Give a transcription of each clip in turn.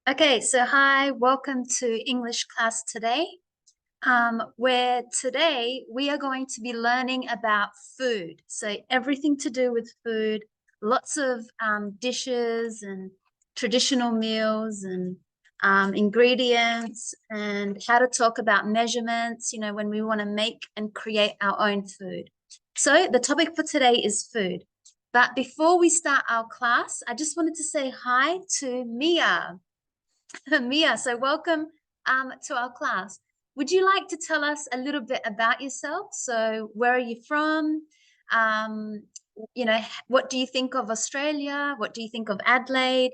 Okay, so hi, welcome to English class today, where today we are going to be learning about food. So everything to do with food, lots of dishes and traditional meals and ingredients and how to talk about measurements, when we want to make and create our own food. So the topic for today is food. But before we start our class, I just wanted to say hi to Mia. Mia, so welcome to our class. Would you like to tell us a little bit about yourself? So where are you from? Um, what do you think of Australia? What do you think of Adelaide?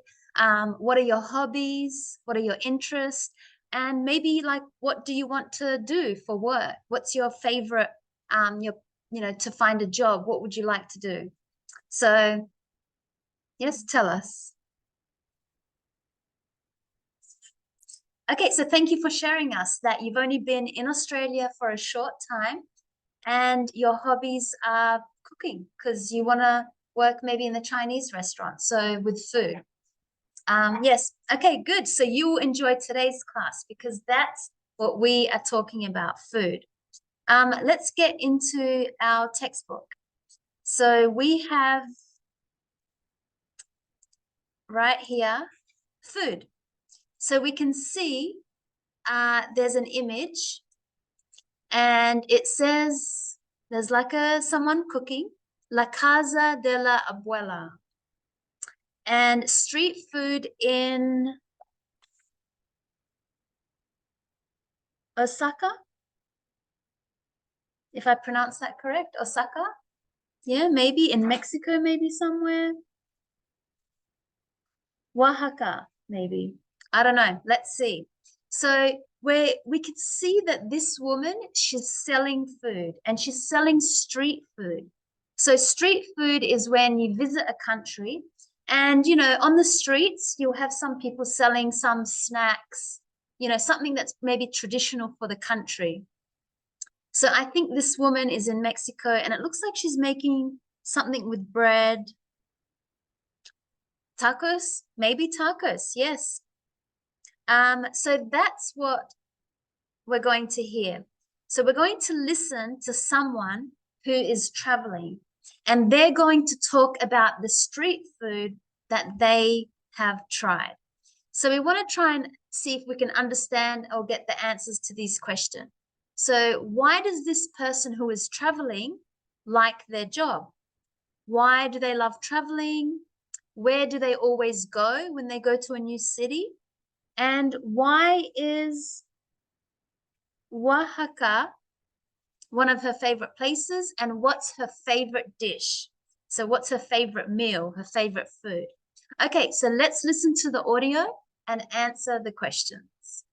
What are your hobbies? What are your interests? And maybe like what do you want to do for work? What's your favorite to find a job? What would you like to do? So yes, tell us. Okay, so thank you for sharing us that you've only been in Australia for a short time and your hobbies are cooking because you want to work maybe in the Chinese restaurant, so with food. Yes, okay, good. So you will enjoy today's class because that's what we are talking about, food. Let's get into our textbook. So we have right here food. So we can see there's an image and it says there's like someone cooking La Casa de la Abuela and street food in Osaka, if I pronounce that correct. Osaka, yeah, maybe in Mexico, maybe somewhere. Oaxaca, maybe. I don't know. Let's see. So where we could see that this woman, she's selling food and she's selling street food. So street food is when you visit a country and, on the streets, you'll have some people selling some snacks, something that's maybe traditional for the country. So I think this woman is in Mexico and it looks like she's making something with bread. Tacos, maybe tacos, yes. So that's what we're going to hear. So we're going to listen to someone who is traveling, and they're going to talk about the street food that they have tried. So we want to try and see if we can understand or get the answers to these questions. So why does this person who is traveling like their job? Why do they love traveling? Where do they always go when they go to a new city? And why is Oaxaca one of her favorite places? And what's her favorite dish? So, what's her favorite meal, her favorite food? Okay, so let's listen to the audio and answer the questions.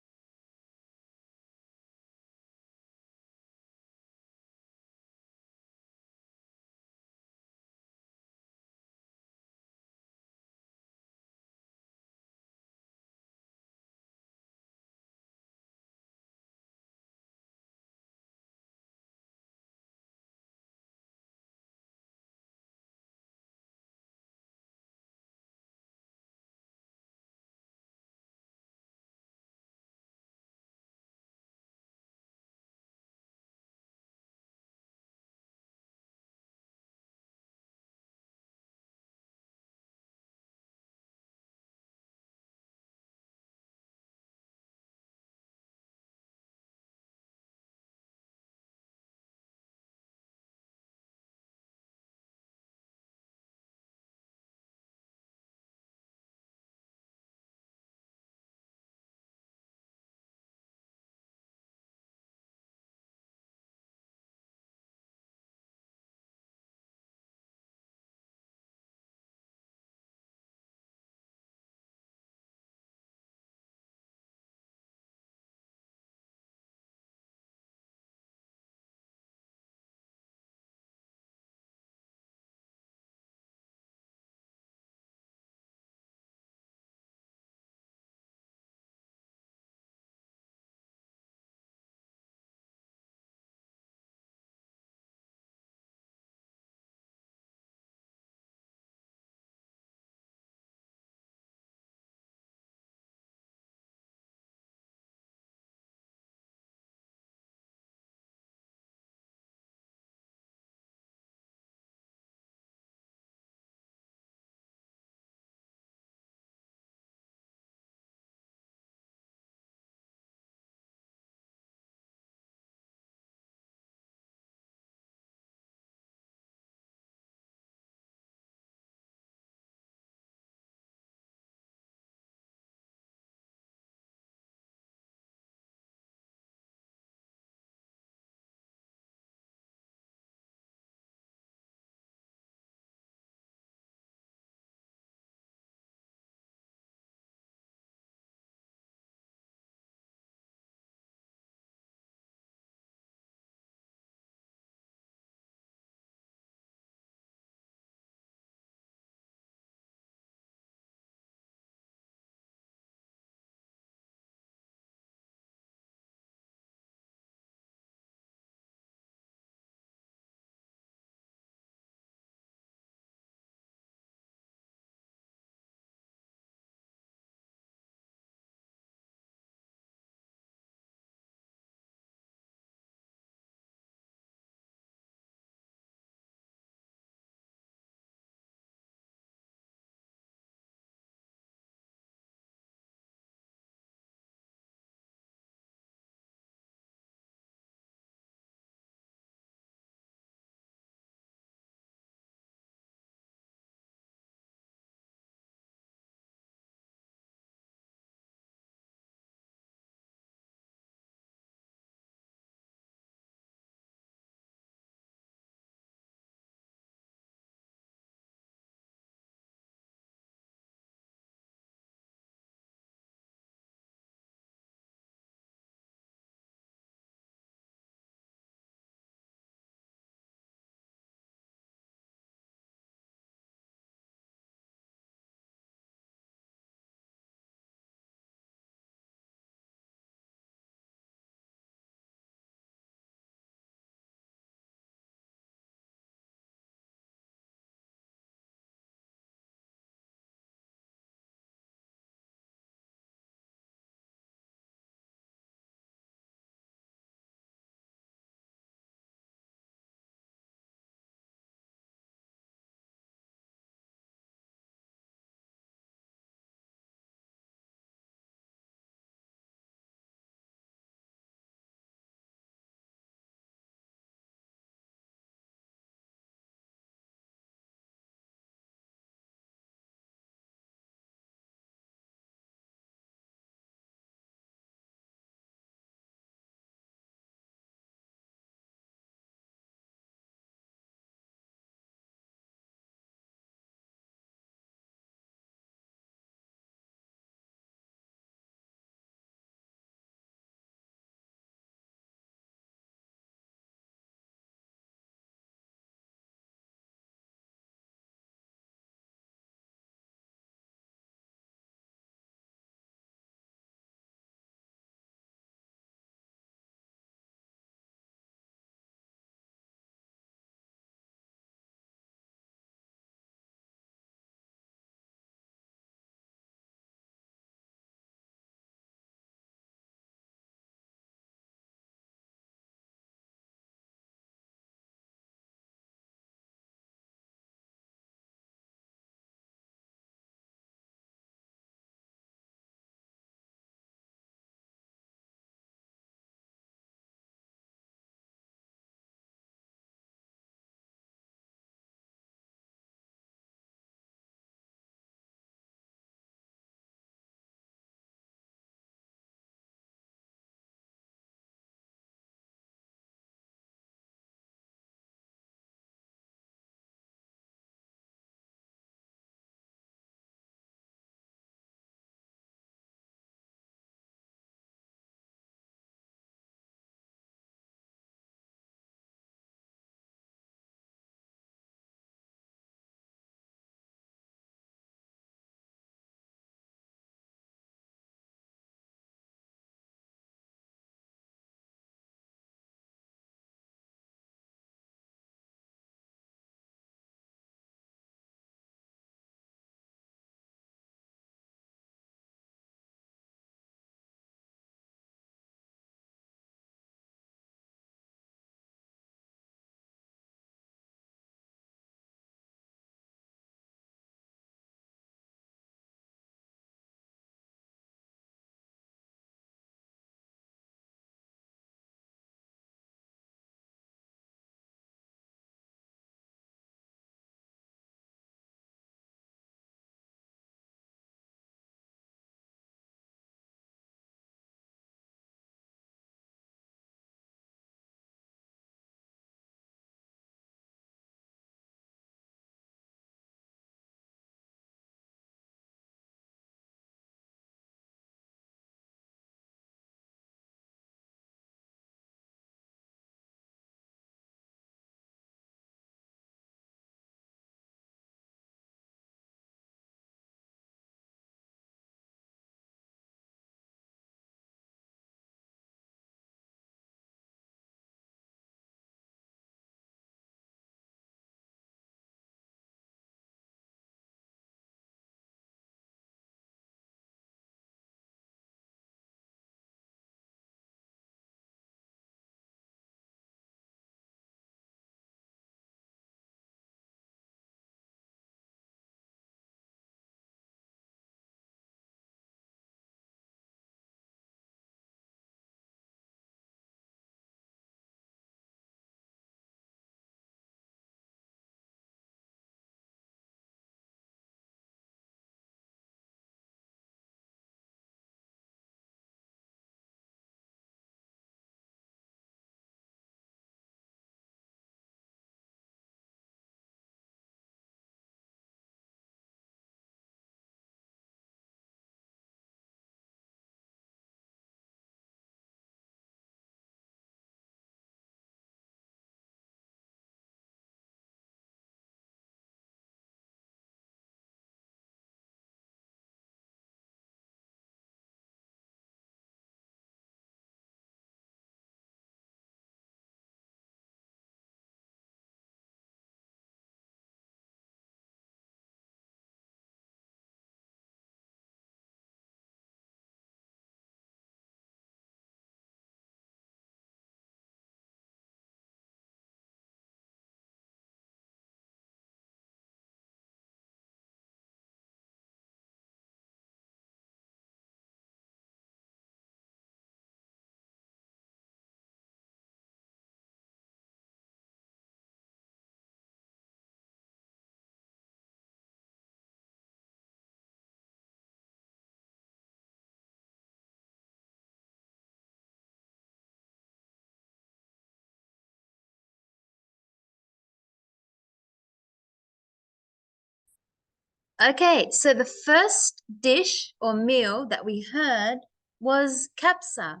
Okay, so the first dish or meal that we heard was kabsa.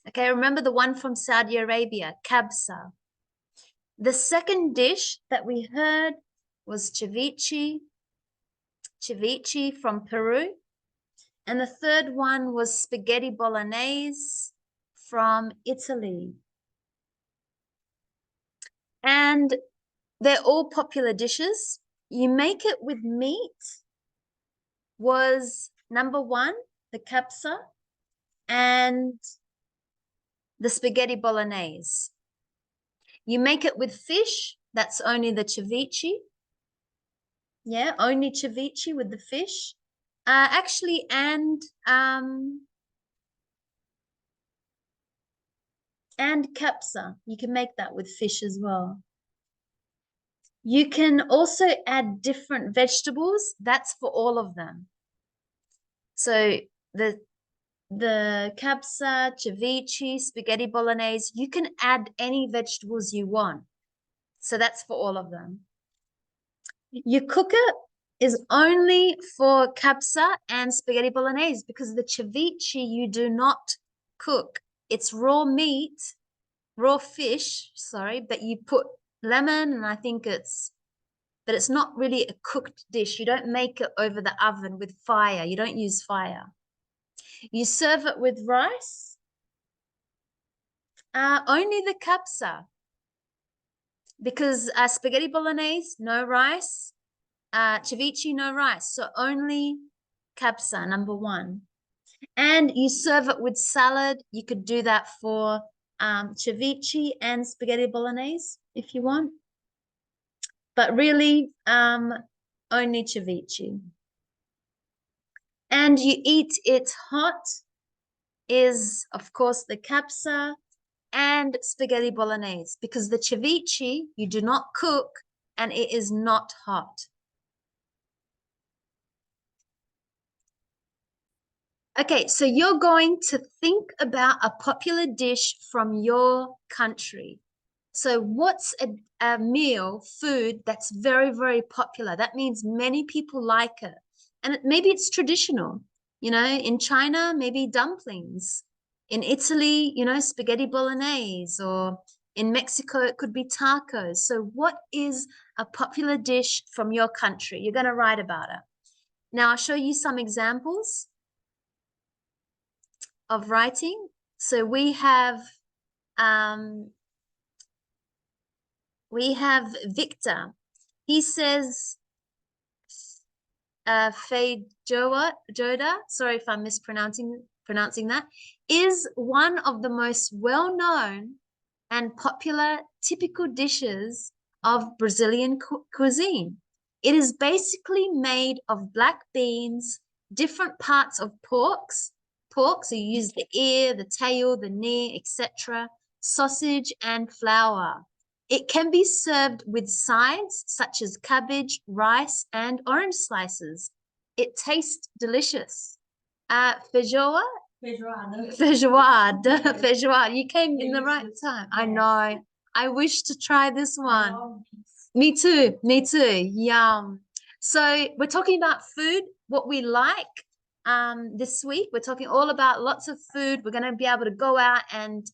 Okay, remember the one from Saudi Arabia, kabsa. The second dish that we heard was ceviche from Peru. And the third one was spaghetti bolognese from Italy. And they're all popular dishes. You make it with meat was number one, the kabsa, and the spaghetti bolognese. You make it with fish, that's only the ceviche. Yeah, only ceviche with the fish. Actually, and kabsa. You can make that with fish as well. You can also add different vegetables. That's for all of them. So the kabsa, ceviche, spaghetti bolognese, you can add any vegetables you want. So that's for all of them. Your cooker is only for kabsa and spaghetti bolognese because the ceviche you do not cook. It's raw meat, raw fish, sorry, but you put lemon and I think but it's not really a cooked dish. You don't make it over the oven with fire. You don't use fire. You serve it with rice. Only the kabsa because spaghetti bolognese, no rice. Ceviche, no rice. So only kabsa, number one. And you serve it with salad. You could do that for ceviche and spaghetti bolognese if you want. But really, only ceviche. And you eat it hot is, of course, the kabsa and spaghetti bolognese because the ceviche you do not cook and it is not hot. Okay, so you're going to think about a popular dish from your country. So what's a meal, food that's very, very popular? That means many people like it. And maybe it's traditional. You know, in China, maybe dumplings. In Italy, you know, spaghetti bolognese. Or in Mexico, it could be tacos. So what is a popular dish from your country? You're going to write about it. Now, I'll show you some examples of writing. So we have Victor. He says Joda, sorry if I'm mispronouncing that, is one of the most well-known and popular typical dishes of Brazilian cuisine. It is basically made of black beans, different parts of pork, so you use the ear, the tail, the knee, etc., sausage, and flour. It can be served with sides such as cabbage, rice, and orange slices. It tastes delicious. Feijoada? Feijoada. You came in the right time. I know. I wish to try this one. Me too. Me too. Yum. So we're talking about food, what we like. This week, we're talking all about lots of food. We're going to be able to go out and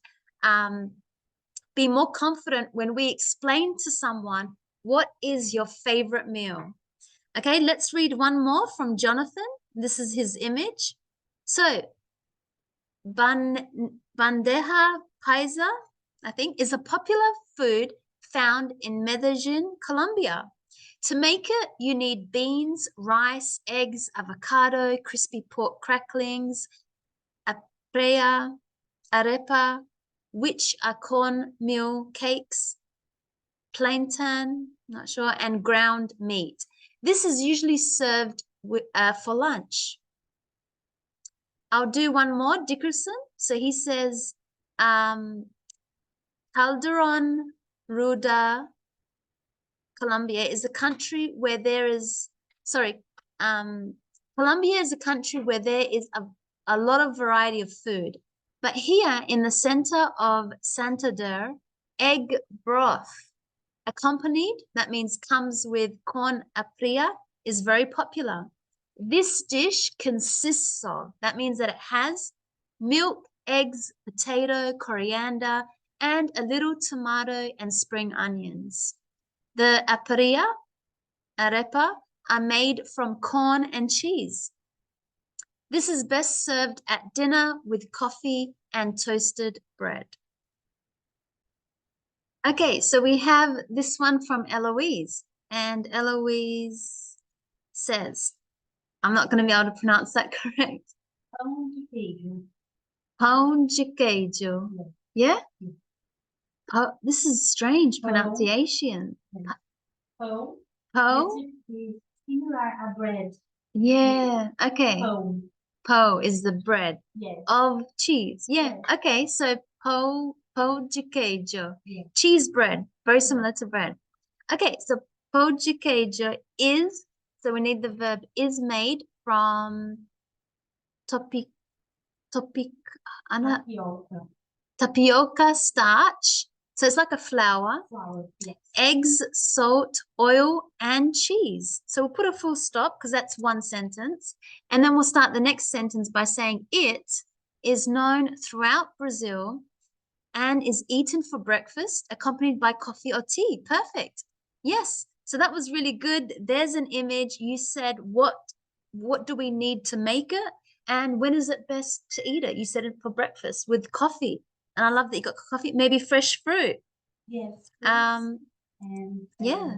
be more confident when we explain to someone what is your favorite meal. Okay, let's read one more from Jonathan. This is his image. So, bandeja paisa, I think, is a popular food found in Medellin, Colombia. To make it, you need beans, rice, eggs, avocado, crispy pork cracklings, aprea, arepa, which are cornmeal cakes, plantain, not sure, and ground meat. This is usually served for lunch. I'll do one more, Dickerson. So he says, Calderon Ruda, Colombia is a country where there is, Colombia is a country where there is a lot of variety of food. But here in the center of Santander, egg broth accompanied, that means comes with corn apria, is very popular. This dish consists of, that means that it has milk, eggs, potato, coriander, and a little tomato and spring onions. The arepa, are made from corn and cheese. This is best served at dinner with coffee and toasted bread. Okay, so we have this one from Eloise, and Eloise says, I'm not going to be able to pronounce that correct. Pão de queijo. Yeah? This is strange pronunciation. Pão. Po? It's similar a bread. Yeah, okay. Pão. Po is the bread Yes. of cheese. Yeah, Yes. okay. So pão de queijo. Yes. Cheese bread, very similar to bread. Okay, so pão de queijo is, so we need the verb is made from topic, tapioca starch. So it's like a flour. Yes. Eggs, salt, oil, and cheese. So we'll put a full stop because that's one sentence. And then we'll start the next sentence by saying it is known throughout Brazil and is eaten for breakfast, accompanied by coffee or tea. Perfect. Yes. So that was really good. There's an image. You said, what do we need to make it? And when is it best to eat it? You said it for breakfast with coffee. And I love that you got coffee, maybe fresh fruit. Yes. And yeah.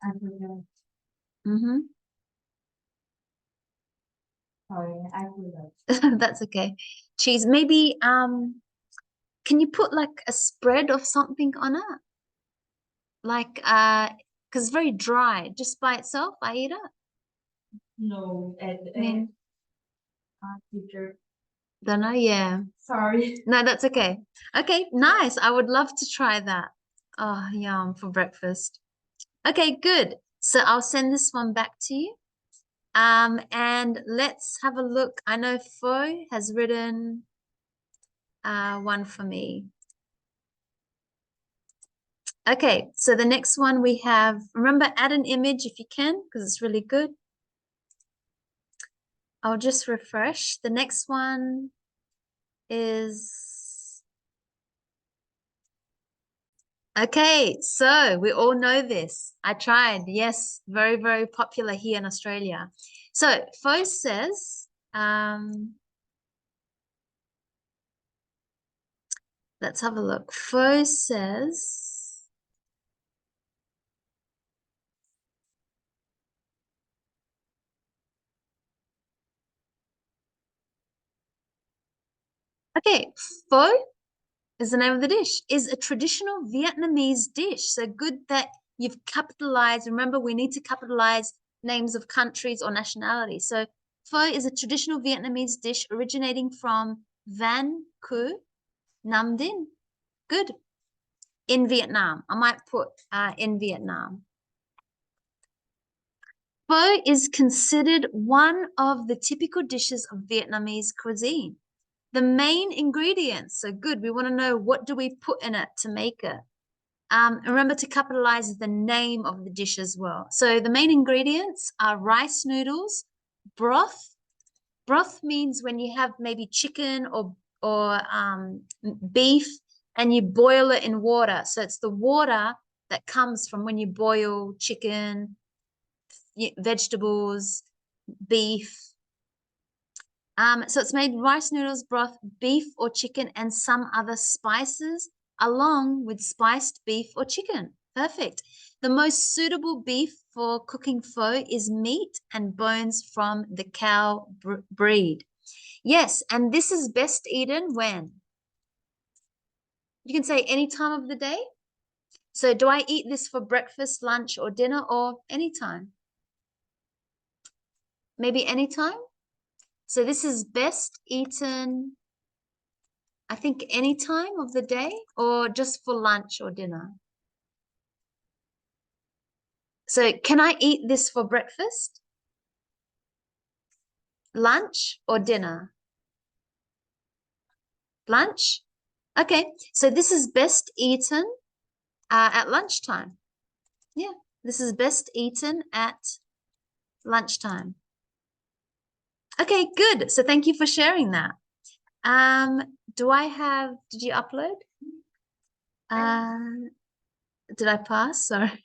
I forgot. Mm-hmm. Sorry, I forgot. That's okay. Cheese. Maybe can you put like a spread of something on it? Like because it's very dry. Just by itself, I eat it. No, mean, teacher. Don't know, yeah. Sorry. No, that's okay. Okay, nice. I would love to try that. Oh, yum, for breakfast. Okay, good. So I'll send this one back to you. And let's have a look. I know Fo has written one for me. Okay, so the next one we have, remember, add an image if you can, because it's really good. I'll just refresh. The next one is, okay, so we all know this. I tried. Yes, very, very popular here in Australia. So Fo says, let's have a look. Fo says, okay, pho is the name of the dish, is a traditional Vietnamese dish. So good that you've capitalized. Remember, we need to capitalize names of countries or nationalities. So pho is a traditional Vietnamese dish originating from Van Cu, Nam Dinh. Good. In Vietnam. I might put in Vietnam. Pho is considered one of the typical dishes of Vietnamese cuisine. The main ingredients, so good. We want to know, what do we put in it to make it? Remember to capitalize the name of the dish as well. So the main ingredients are rice noodles, broth. Broth means when you have maybe chicken or beef and you boil it in water. So it's the water that comes from when you boil chicken, vegetables, beef. So it's made rice noodles, broth, beef or chicken, and some other spices, along with spiced beef or chicken. Perfect. The most suitable beef for cooking pho is meat and bones from the cow breed. Yes, and this is best eaten when? You can say any time of the day. So do I eat this for breakfast, lunch, or dinner, or anytime? Maybe anytime? So this is best eaten, I think, any time of the day, or just for lunch or dinner. So can I eat this for breakfast, lunch, or dinner? Lunch? Okay, so this is best eaten At lunchtime. Yeah, this is best eaten at lunchtime. Okay, good. So thank you for sharing that. Did you upload? Did I pass? Sorry.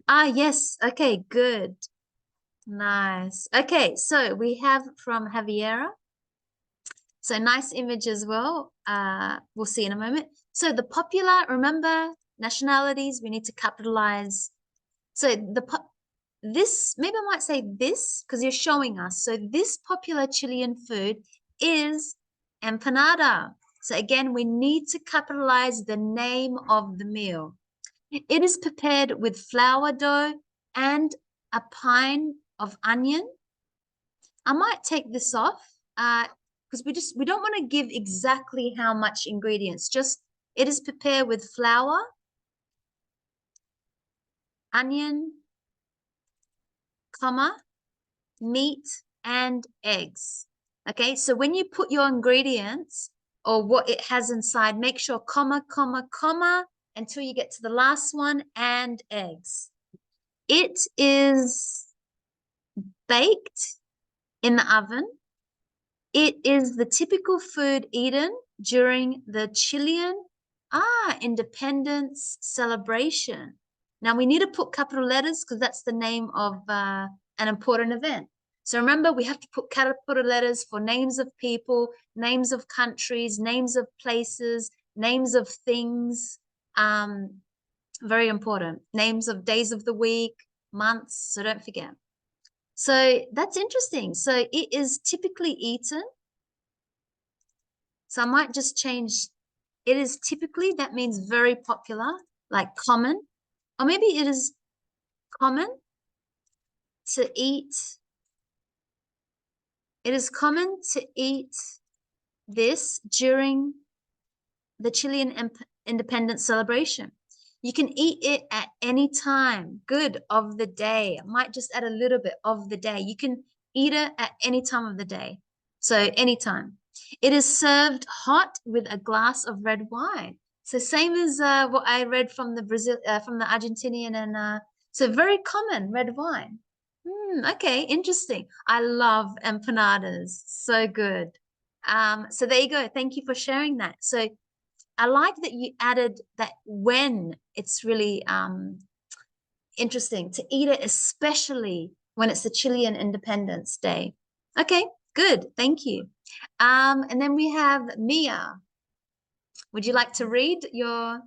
Yes. Okay, good. Nice. Okay, so we have from Javiera. So nice image as well. We'll see in a moment. So the popular, remember, nationalities, we need to capitalize. So this, maybe I might say this because you're showing us. So this popular Chilean food is empanada. So again, we need to capitalize the name of the meal. It is prepared with flour dough and a pint of onion. I might take this off because we don't want to give exactly how much ingredients. Just it is prepared with flour, onion, comma, meat, and eggs. Okay, so when you put your ingredients or what it has inside, make sure comma, comma, comma until you get to the last one and eggs. It is baked in the oven. It is the typical food eaten during the Chilean independence celebration. Now we need to put capital letters because that's the name of an important event. So remember, we have to put capital letters for names of people, names of countries, names of places, names of things. Very important. Names of days of the week, months, so don't forget. So that's interesting. So it is typically eaten. So I might just change, it is typically, that means very popular, like common, or maybe it is common to eat. It is common to eat this during the Chilean independence celebration. You can eat it at any time, good, of the day. I might just add a little bit of the day. You can eat it at any time of the day. So anytime. It is served hot with a glass of red wine. So same as what I read from the from the Argentinian and so very common red wine. Okay, interesting. I love empanadas. So good. So there you go. Thank you for sharing that. So I like that you added that when it's really interesting to eat it, especially when it's the Chilean Independence Day. Okay, good. Thank you. And then we have Mia. Would you like to read your?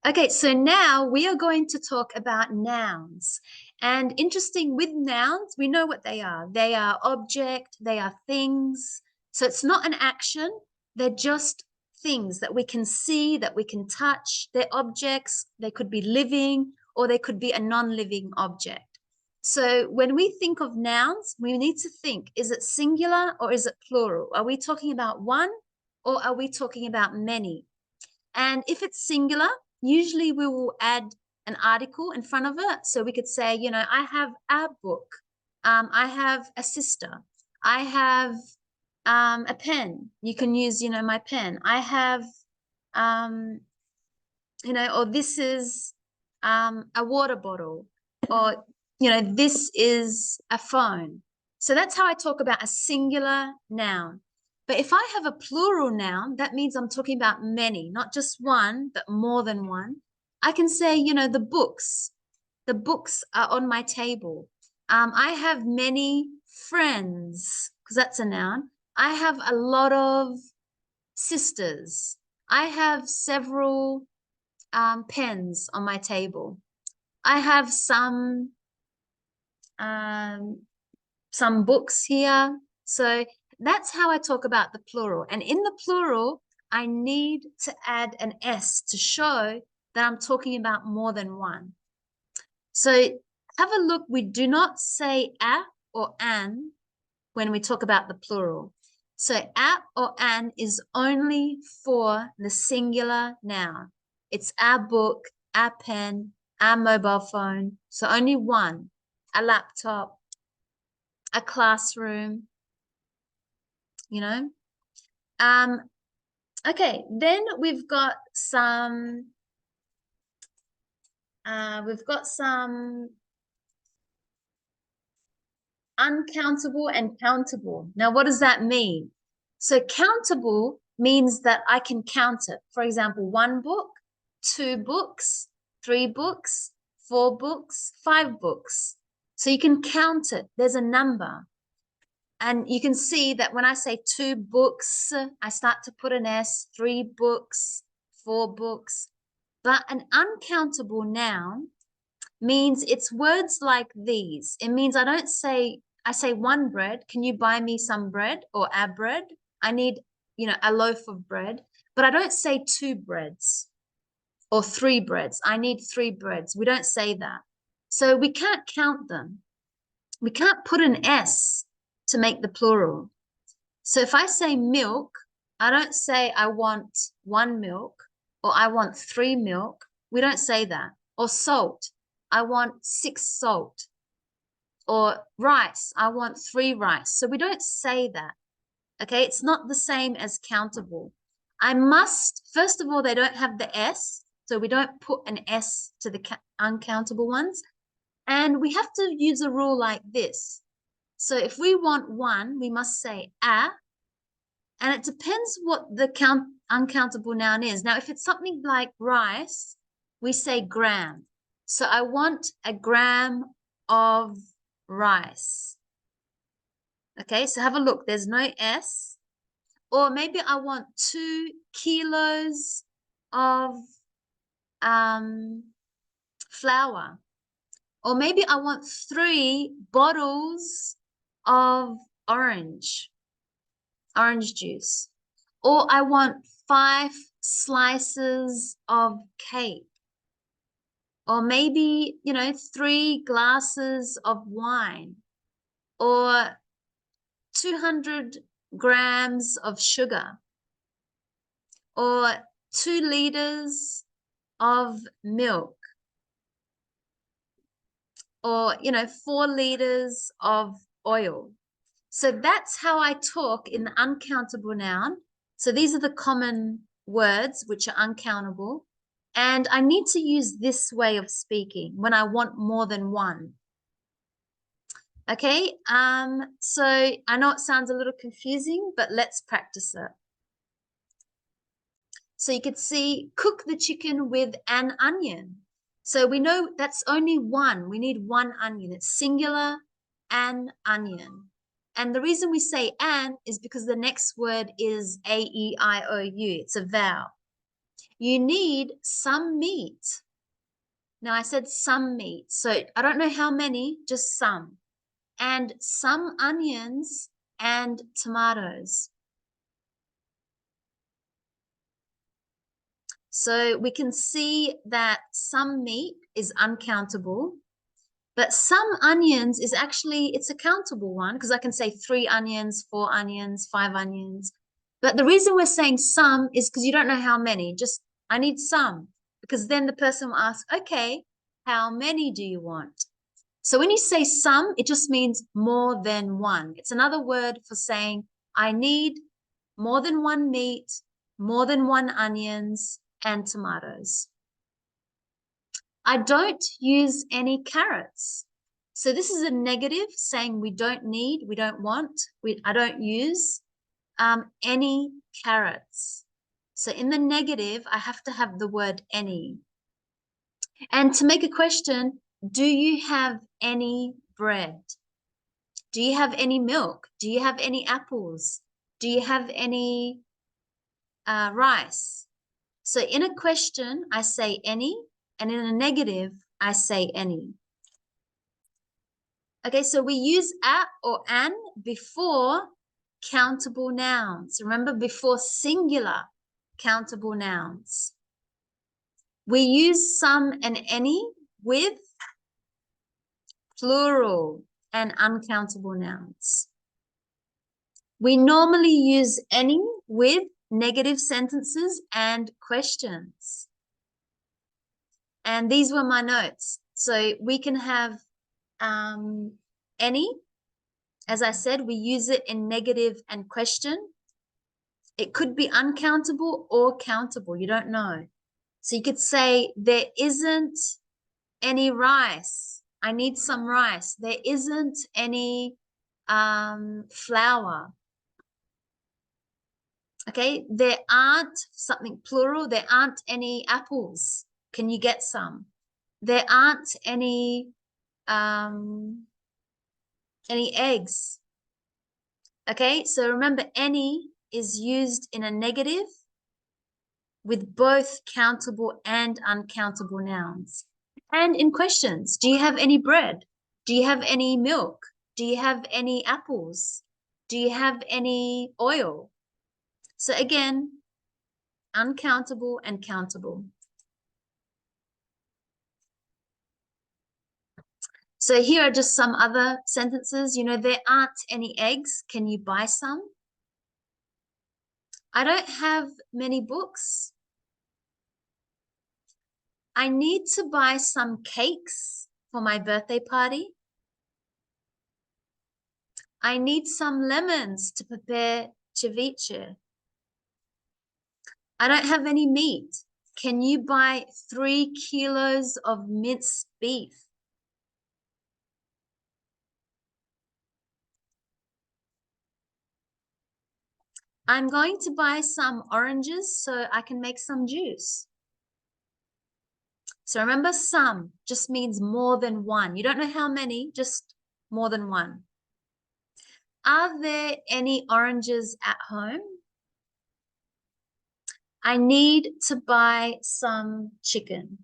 Okay, so now we are going to talk about nouns. And interesting with nouns, we know what they are. They are object, they are things. So it's not an action, they're just things that we can see, that we can touch. They're objects, they could be living or they could be a non-living object. So when we think of nouns, we need to think, is it singular or is it plural? Are we talking about one or are we talking about many? And if it's singular, usually we will add an article in front of it. So we could say, you know, I have a book. I have a sister. I have a pen. You can use, you know, my pen. I have, you know, or this is a water bottle. Or, you know, this is a phone. So that's how I talk about a singular noun. But if I have a plural noun, that means I'm talking about many, not just one, but more than one. I can say, you know, the books. The books are on my table. I have many friends, because that's a noun. I have a lot of sisters. I have several pens on my table. I have some books here. So that's how I talk about the plural. And in the plural, I need to add an S to show that I'm talking about more than one. So have a look. We do not say a or an when we talk about the plural. So a or an is only for the singular noun. It's a book, a pen, a mobile phone. So only one, a laptop, a classroom. you know. Okay, then we've got some uncountable and countable. Now, what does that mean? So countable means that I can count it. For example, 1 book, 2 books, 3 books, 4 books, 5 books. So you can count it. There's a number. And you can see that when I say 2 books, I start to put an S, 3 books, 4 books. But an uncountable noun means it's words like these. It means I say 1 bread. Can you buy me some bread or a bread? I need, a loaf of bread. But I don't say 2 breads or 3 breads. I need 3 breads. We don't say that. So we can't count them. We can't put an S to make the plural. So if I say milk, I don't say I want 1 milk or I want 3 milk. We don't say that. Or salt, I want 6 salt. Or rice, I want 3 rice. So we don't say that. Okay, it's not the same as countable. First of all, they don't have the S. So we don't put an S to the uncountable ones. And we have to use a rule like this. So if we want 1, we must say a. And it depends what the uncountable noun is. Now, if it's something like rice, we say gram. So I want a gram of rice. Okay, so have a look. There's no S. Or maybe I want 2 kilos of flour. Or maybe I want 3 bottles of orange juice. Or I want 5 slices of cake. Or maybe, 3 glasses of wine. Or 200 grams of sugar. Or 2 liters of milk. Or, 4 liters of oil. So that's how I talk in the uncountable noun. So these are the common words which are uncountable. And I need to use this way of speaking when I want more than 1. Okay, so I know it sounds a little confusing, but let's practice it. So you could see, cook the chicken with an onion. So we know that's only 1. We need 1 onion. It's singular, an onion. And the reason we say an is because the next word is A-E-I-O-U. It's a vowel. You need some meat. Now I said some meat. So I don't know how many, just some. And some onions and tomatoes. So we can see that some meat is uncountable, but some onions is actually, it's a countable one because I can say 3 onions, 4 onions, 5 onions. But the reason we're saying some is because you don't know how many, just I need some, because then the person will ask, okay, how many do you want? So when you say some, it just means more than 1. It's another word for saying I need more than 1 meat, more than 1 onions, and tomatoes. I don't use any carrots. So this is a negative saying we don't need, we don't want, I don't use any carrots. So in the negative, I have to have the word any. And to make a question, do you have any bread? Do you have any milk? Do you have any apples? Do you have any rice? So in a question, I say any, and in a negative, I say any. Okay, so we use a or an before countable nouns. Remember, before singular countable nouns. We use some and any with plural and uncountable nouns. We normally use any with negative sentences and questions. And these were my notes. So we can have any As I said, we use it in negative and question. It could be uncountable or countable. You don't know. So you could say, there isn't any rice. I need some rice. There isn't any flour. Okay, there aren't something plural. There aren't any apples. Can you get some? There aren't any eggs. Okay, so remember, any is used in a negative with both countable and uncountable nouns. And in questions, do you have any bread? Do you have any milk? Do you have any apples? Do you have any oil? So again, uncountable and countable. So here are just some other sentences. You know, there aren't any eggs. Can you buy some? I don't have many books. I need to buy some cakes for my birthday party. I need some lemons to prepare ceviche. I don't have any meat. Can you buy 3 kilos of minced beef? I'm going to buy some oranges so I can make some juice. So remember, some just means more than one. You don't know how many, just more than one. Are there any oranges at home? I need to buy some chicken.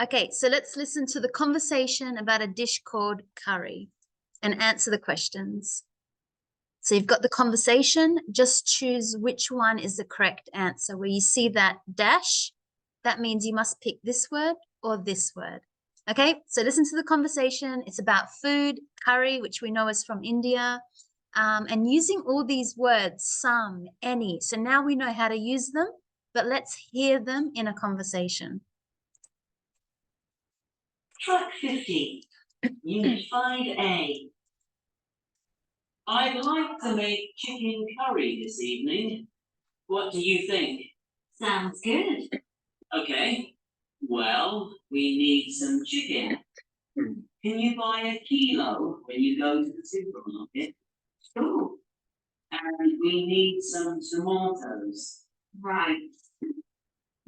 Okay, so let's listen to the conversation about a dish called curry and answer the questions. So you've got the conversation, just choose which one is the correct answer. Where you see that dash, that means you must pick this word or this word. Okay, so listen to the conversation. It's about food, curry, which we know is from India, and using all these words, some, any. So now we know how to use them, but let's hear them in a conversation. Track 50, Unit 5A. I'd like to make chicken curry this evening. What do you think? Sounds good. Okay, well, we need some chicken. Can you buy a kilo when you go to the supermarket? Sure. And we need some tomatoes. Right.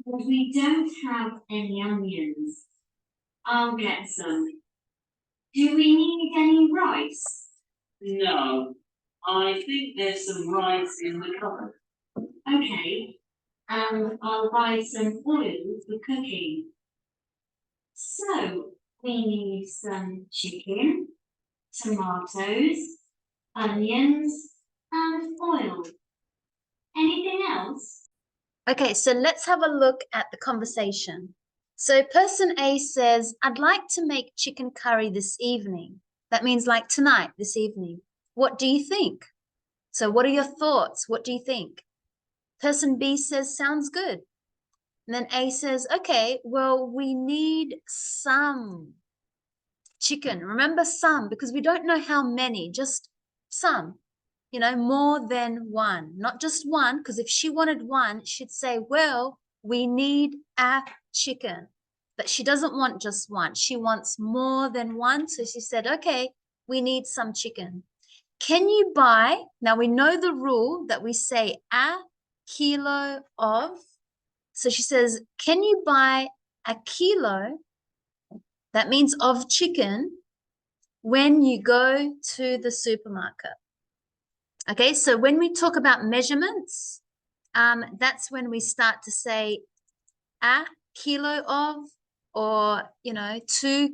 But we don't have any onions. I'll get some. Do we need any rice? No, I think there's some rice in the cupboard. Okay. And I'll buy some oil for cooking. So we need some chicken, tomatoes, onions, and oil. Anything else? Okay, so let's have a look at the conversation. So person A says, I'd like to make chicken curry this evening. That means like tonight, this evening. What do you think? So what are your thoughts? What do you think? Person B says, sounds good. And then A says, okay, well, we need some chicken. Remember some, because we don't know how many, just some. You know, more than one, not just one, because if she wanted one, she'd say, well, we need a chicken. But she doesn't want just one. She wants more than one. So she said, okay, we need some chicken. Can you buy, now we know the rule that we say a kilo of. So she says, can you buy a kilo, that means of chicken, when you go to the supermarket? Okay, so when we talk about measurements, that's when we start to say a kilo of, or, 2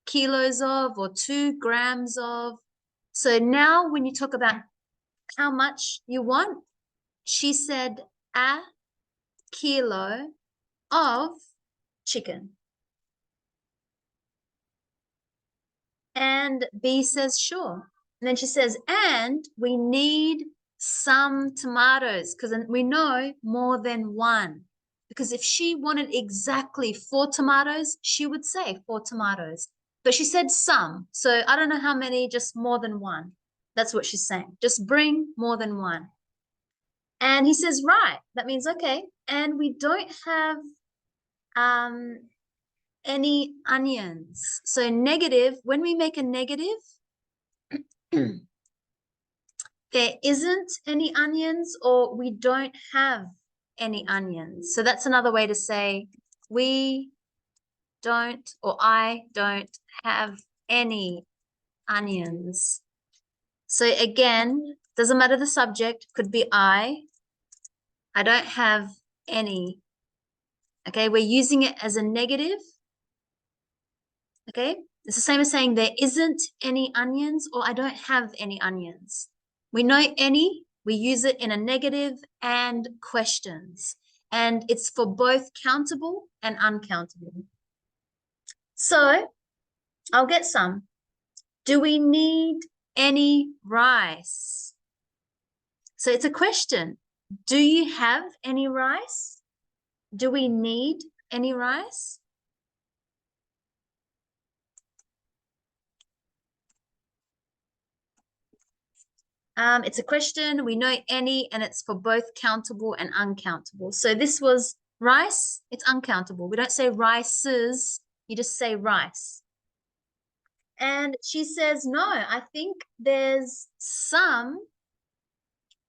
kilos of, or 2 grams of. So now when you talk about how much you want, she said a kilo of chicken. And B says, sure. And then she says, and we need some tomatoes, because we know more than one. because if she wanted exactly 4 tomatoes, she would say 4 tomatoes. But she said some. So I don't know how many, just more than one. That's what she's saying. Just bring more than one. And he says, right. That means, okay. And we don't have any onions. So negative, when we make a negative, there isn't any onions or we don't have any onions. So that's another way to say we don't or I don't have any onions. So again, doesn't matter the subject, could be I don't have any. Okay, we're using it as a negative. Okay, it's the same as saying there isn't any onions or I don't have any onions. We know any, we use it in a negative and questions. And it's for both countable and uncountable. So I'll get some. Do we need any rice? So it's a question. Do you have any rice? Do we need any rice? It's a question. We know any, and it's for both countable and uncountable. So this was rice. It's uncountable. We don't say rices. You just say rice. And she says, no, I think there's some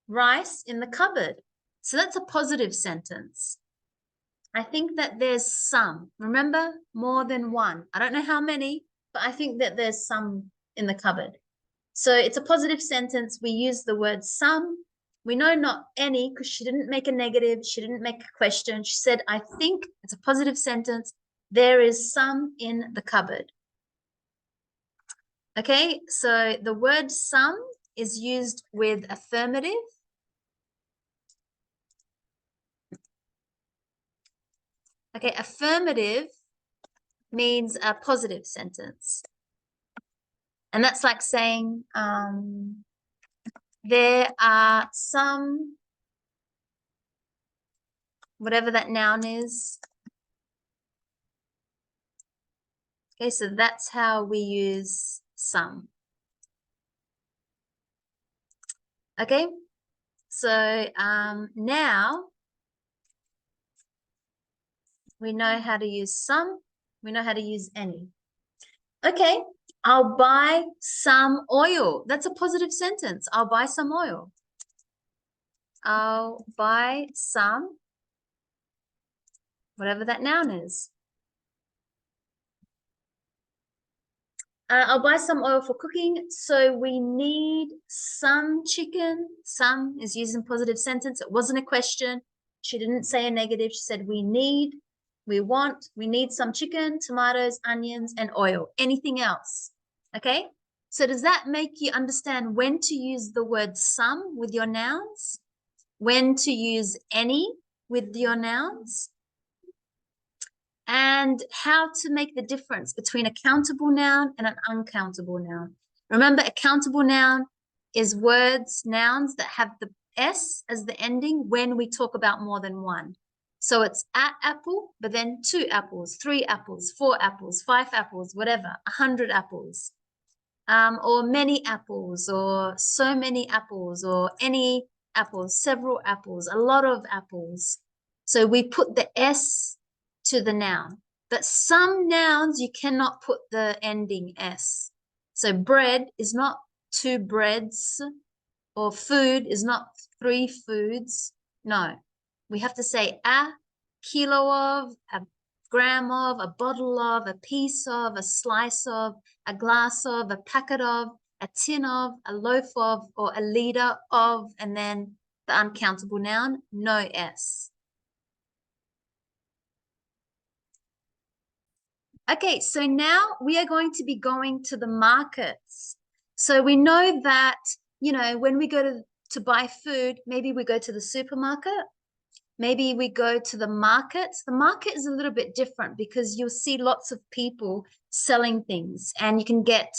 rice in the cupboard. So that's a positive sentence. I think that there's some. Remember, more than one. I don't know how many, but I think that there's some in the cupboard. So it's a positive sentence. We use the word some. We know not any because she didn't make a negative. She didn't make a question. She said, I think it's a positive sentence. There is some in the cupboard. Okay, so the word some is used with affirmative. Okay, affirmative means a positive sentence. And that's like saying there are some, whatever that noun is. Okay, so that's how we use some. Okay, so now we know how to use some, we know how to use any. Okay, I'll buy some oil. That's a positive sentence. I'll buy some oil. I'll buy some, whatever that noun is. I'll buy some oil for cooking. So we need some chicken. Some is used in positive sentence. It wasn't a question. She didn't say a negative. She said we need, we want, we need some chicken, tomatoes, onions, and oil. Anything else? Okay. So does that make you understand when to use the word some with your nouns? When to use any with your nouns? And how to make the difference between a countable noun and an uncountable noun. Remember, a countable noun is words, nouns that have the S as the ending when we talk about more than one. So it's at apple, but then 2 apples, 3 apples, 4 apples, 5 apples, whatever, 100 apples, or many apples, or so many apples, or any apples, several apples, a lot of apples. So we put the S to the noun. But some nouns you cannot put the ending S. So bread is not 2 breads, or food is not 3 foods. No, we have to say a kilo of, a gram of, a bottle of, a piece of, a slice of, a glass of, a packet of, a tin of, a loaf of, or a liter of, and then the uncountable noun, no S. Okay, so now we are going to be going to the markets. So we know that, you know, when we go to buy food, maybe we go to the supermarket, maybe we go to the market. The market is a little bit different because you'll see lots of people selling things and you can get,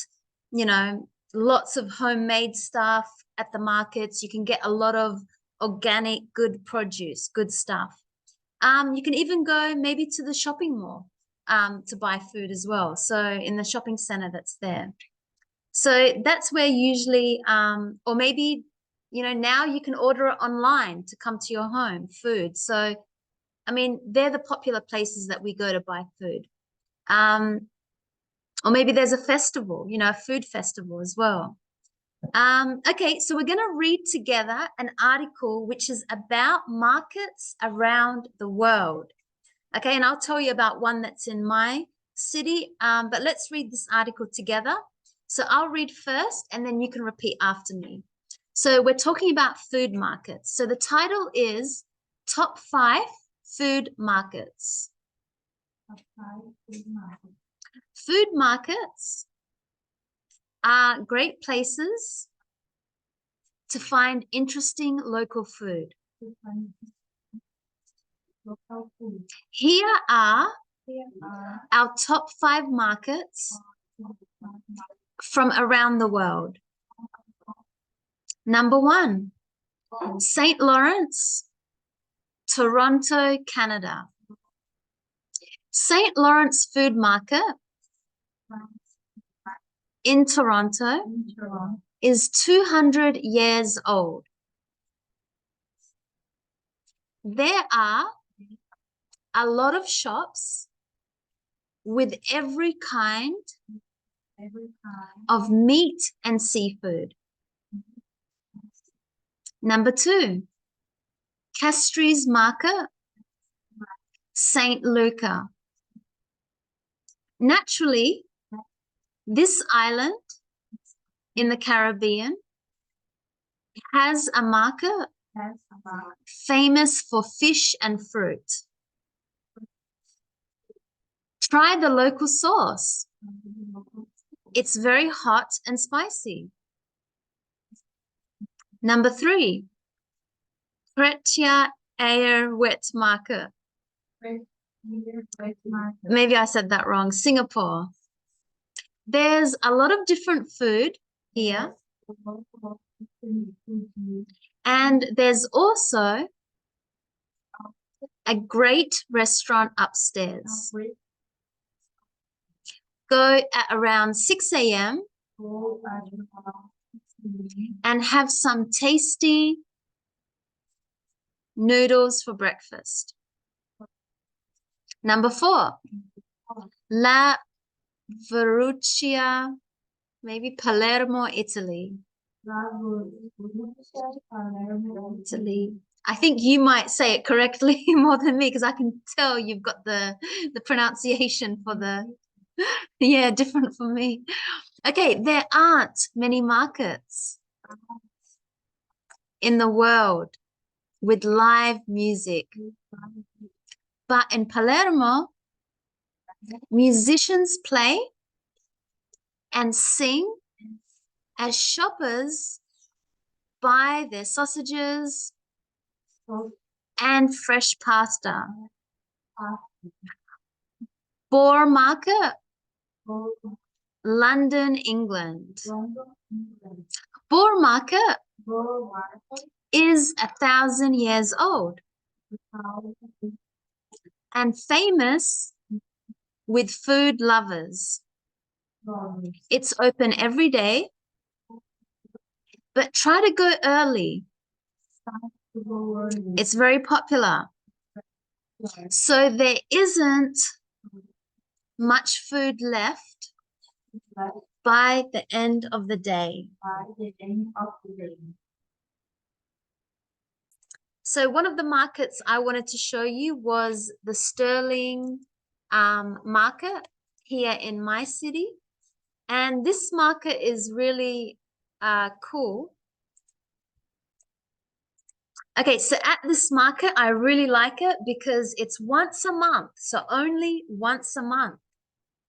you know, lots of homemade stuff at the markets. You can get a lot of organic, good produce, good stuff. You can even go maybe to the shopping mall to buy food as well. So in the shopping center that's there. So that's where usually, or maybe, you know, now you can order it online to come to your home, food. So, I mean, they're the popular places that we go to buy food. Or maybe there's a festival, you know, a food festival as well. Okay, so we're going to read together an article which is about markets around the world. Okay, and I'll tell you about one that's in my city, but let's read this article together. So I'll read first and then you can repeat after me. So we're talking about food markets. So the title is Top 5 Food Markets. Top 5 food markets. Food markets are great places to find interesting local food. Local food. Here are Here are our top 5 markets from around the world. Number 1, St. Lawrence, Toronto, Canada. St. Lawrence Food Market in Toronto is 200 years old. There are a lot of shops with every kind of meat and seafood. Number 2, Castries Market, St. Lucia. Naturally, this island in the Caribbean has a market famous for fish and fruit. Try the local sauce. It's very hot and spicy. Number 3, Cretia Air Wet Market. Maybe I said that wrong. Singapore. There's a lot of different food here. And there's also a great restaurant upstairs. Go at around 6 a.m. and have some tasty noodles for breakfast. Number 4, La Verruccia, maybe Palermo, Italy. Italy. I think you might say it correctly more than me because I can tell you've got the pronunciation for the, yeah, different from me. Okay, there aren't many markets in the world with live music. But in Palermo, musicians play and sing as shoppers buy their sausages and fresh pasta. Boar Market, London, England. Boar Market is 1,000 years old and famous with food lovers. It's open every day, but try to go early. It's very popular. So there isn't much food left by the end of the day. So one of the markets I wanted to show you was the Sterling market here in my city. And this market is really cool. Okay, so at this market, I really like it because it's once a month. So only once a month.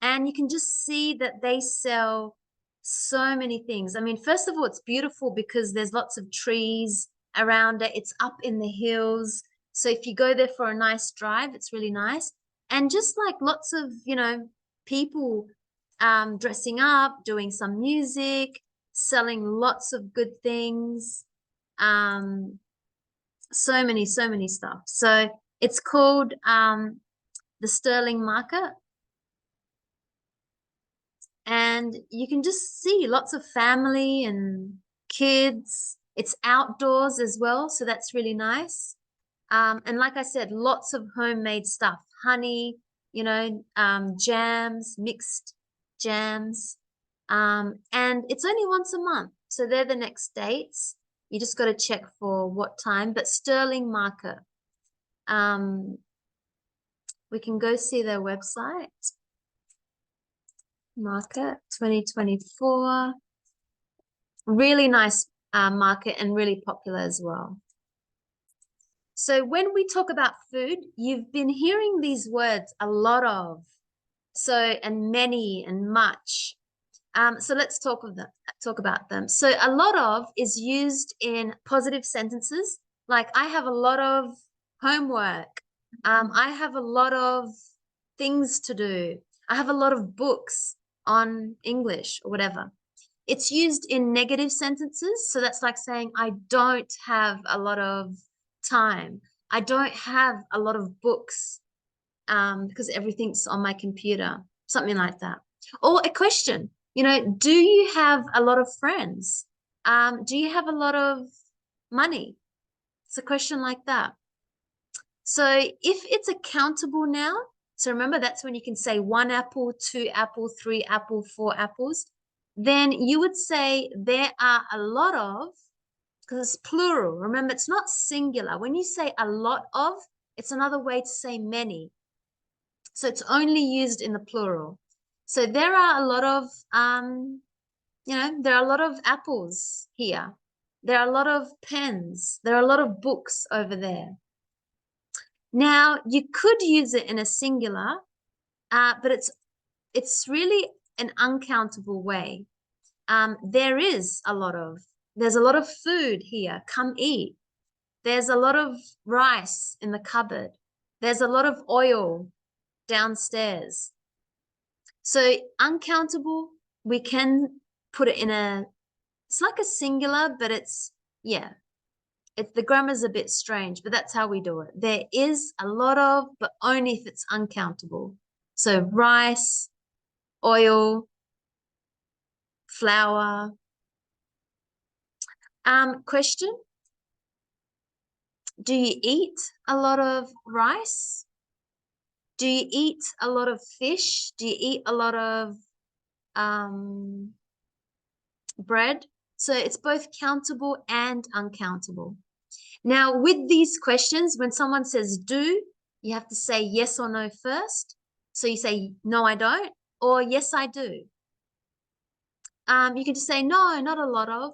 And you can just see that they sell so many things. I mean, first of all, it's beautiful because there's lots of trees around it. It's up in the hills. So if you go there for a nice drive, it's really nice. And just like lots of, you know, people dressing up, doing some music, selling lots of good things. So many stuff. So It's called the sterling market. And you can just see lots of family and kids. It's outdoors as well, so that's really nice. And like I said, lots of homemade stuff, honey, you know, jams, mixed jams. And it's only once a month. So they're the next dates. You just got to check for what time, but sterling market. We can go see their website. Market 2024. Really nice market and really popular as well. So when we talk about food, you've been hearing these words a lot of. So, and many and much. So let's talk about them. So a lot of is used in positive sentences. Like I have a lot of homework. I have a lot of things to do. I have a lot of books on English or whatever. It's used in negative sentences. So that's like saying, I don't have a lot of time. I don't have a lot of books because everything's on my computer, something like that. Or a question, you know, do you have a lot of friends? Do you have a lot of money? It's a question like that. So if it's a countable noun, so remember that's when you can say 1 apple, 2 apple, 3 apple, 4 apples, then you would say there are a lot of, because it's plural. Remember, it's not singular. When you say a lot of, it's another way to say many. So it's only used in the plural. So there are a lot of, you know, there are a lot of apples here. There are a lot of pens. There are a lot of books over there. Now, you could use it in a singular, but it's really an uncountable way. There's a lot of food here. Come eat. There's a lot of rice in the cupboard. There's a lot of oil downstairs. So uncountable, we can put it in it's like a singular, but the grammar's a bit strange, but that's how we do it. There is a lot of, but only if it's uncountable. So rice, oil, flour. Question: do you eat a lot of rice? Do you eat a lot of fish? Do you eat a lot of bread? So it's both countable and uncountable. Now, with these questions, when someone says do, you have to say yes or no first. So you say, no, I don't, or yes, I do. You can just say, no, not a lot of,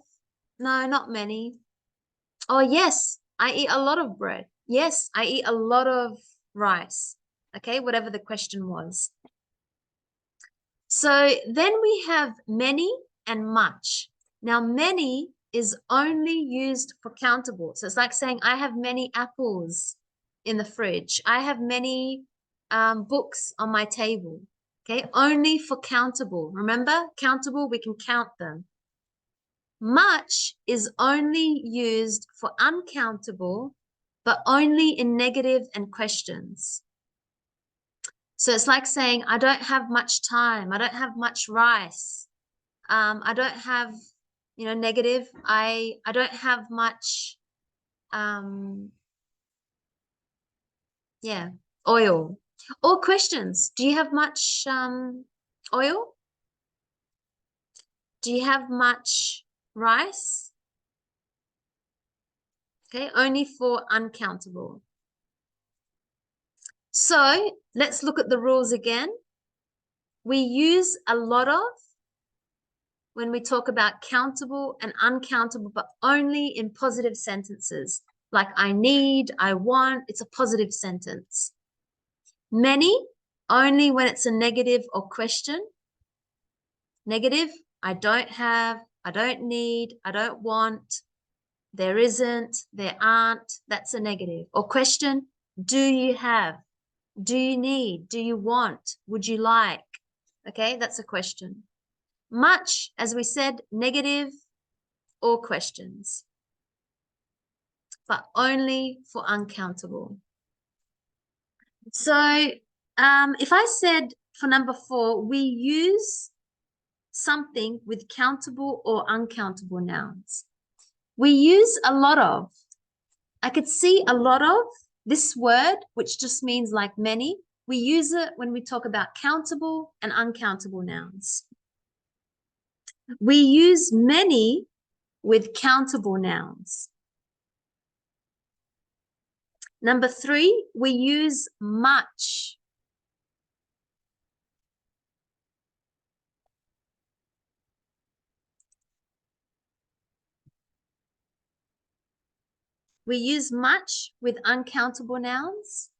no, not many. Or yes, I eat a lot of bread. Yes, I eat a lot of rice. Okay, whatever the question was. So then we have many and much. Now, many is only used for countable. So it's like saying, I have many apples in the fridge. I have many books on my table. Okay, only for countable. Remember, countable, we can count them. Much is only used for uncountable, but only in negative and questions. So it's like saying, I don't have much time. I don't have much rice. I don't have, you know, negative. I don't have much, oil. Or questions. Do you have much oil? Do you have much rice? Okay, only for uncountable. So let's look at the rules again. We use a lot of when we talk about countable and uncountable, but only in positive sentences. Like I need, I want, it's a positive sentence. Many, only when it's a negative or question. Negative, I don't have, I don't need, I don't want, there isn't, there aren't, that's a negative. Or question, do you have, do you need, do you want, would you like? Okay, that's a question. Much, as we said, negative or questions, but only for uncountable. So if I said for number 4, we use something with countable or uncountable nouns. We use a lot of. I could see a lot of this word, which just means like many. We use it when we talk about countable and uncountable nouns. We use many with countable nouns. Number 3, we use much. We use much with uncountable nouns.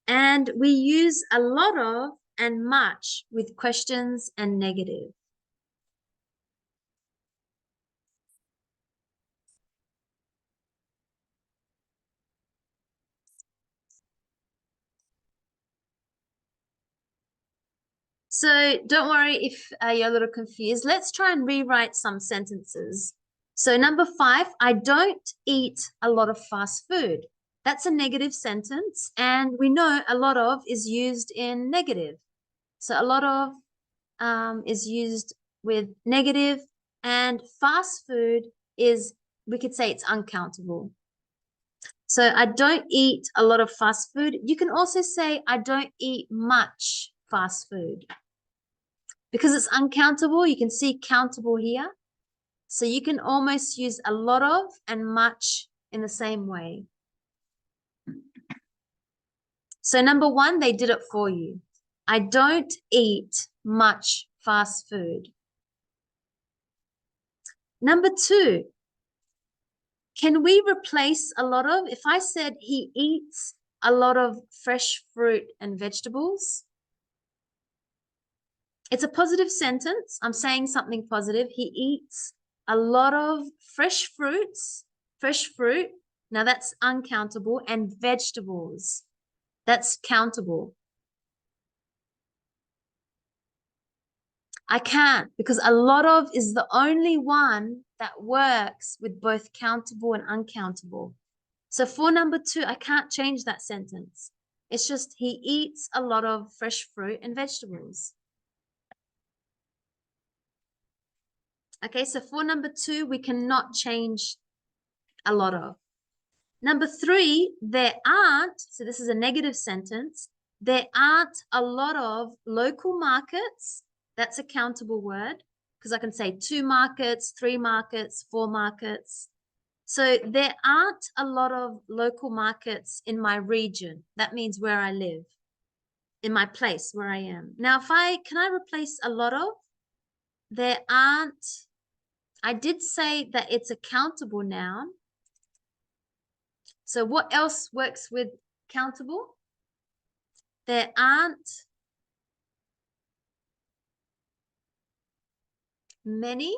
And we use a lot of and much with questions and negative. So don't worry if you're a little confused. Let's try and rewrite some sentences. So number 5, I don't eat a lot of fast food. That's a negative sentence, and we know a lot of is used in negative. So a lot of is used with negative, and fast food is, we could say it's uncountable. So I don't eat a lot of fast food. You can also say I don't eat much fast food. Because it's uncountable, you can see countable here. So you can almost use a lot of and much in the same way. So number 1, they did it for you. I don't eat much fast food. Number 2, can we replace a lot of? If I said he eats a lot of fresh fruit and vegetables, it's a positive sentence. I'm saying something positive. He eats a lot of fresh fruits, fresh fruit. Now that's uncountable, and vegetables. That's countable. I can't, because a lot of is the only one that works with both countable and uncountable. So for number 2, I can't change that sentence. It's just he eats a lot of fresh fruit and vegetables. Okay, so for number 2, we cannot change a lot of. Number 3, there aren't, so this is a negative sentence, there aren't a lot of local markets. That's a countable word, because I can say 2 markets, 3 markets, 4 markets. So there aren't a lot of local markets in my region. That means where I live, in my place where I am. Now, can I replace a lot of? There aren't, I did say that it's a countable noun. So what else works with countable? There aren't many.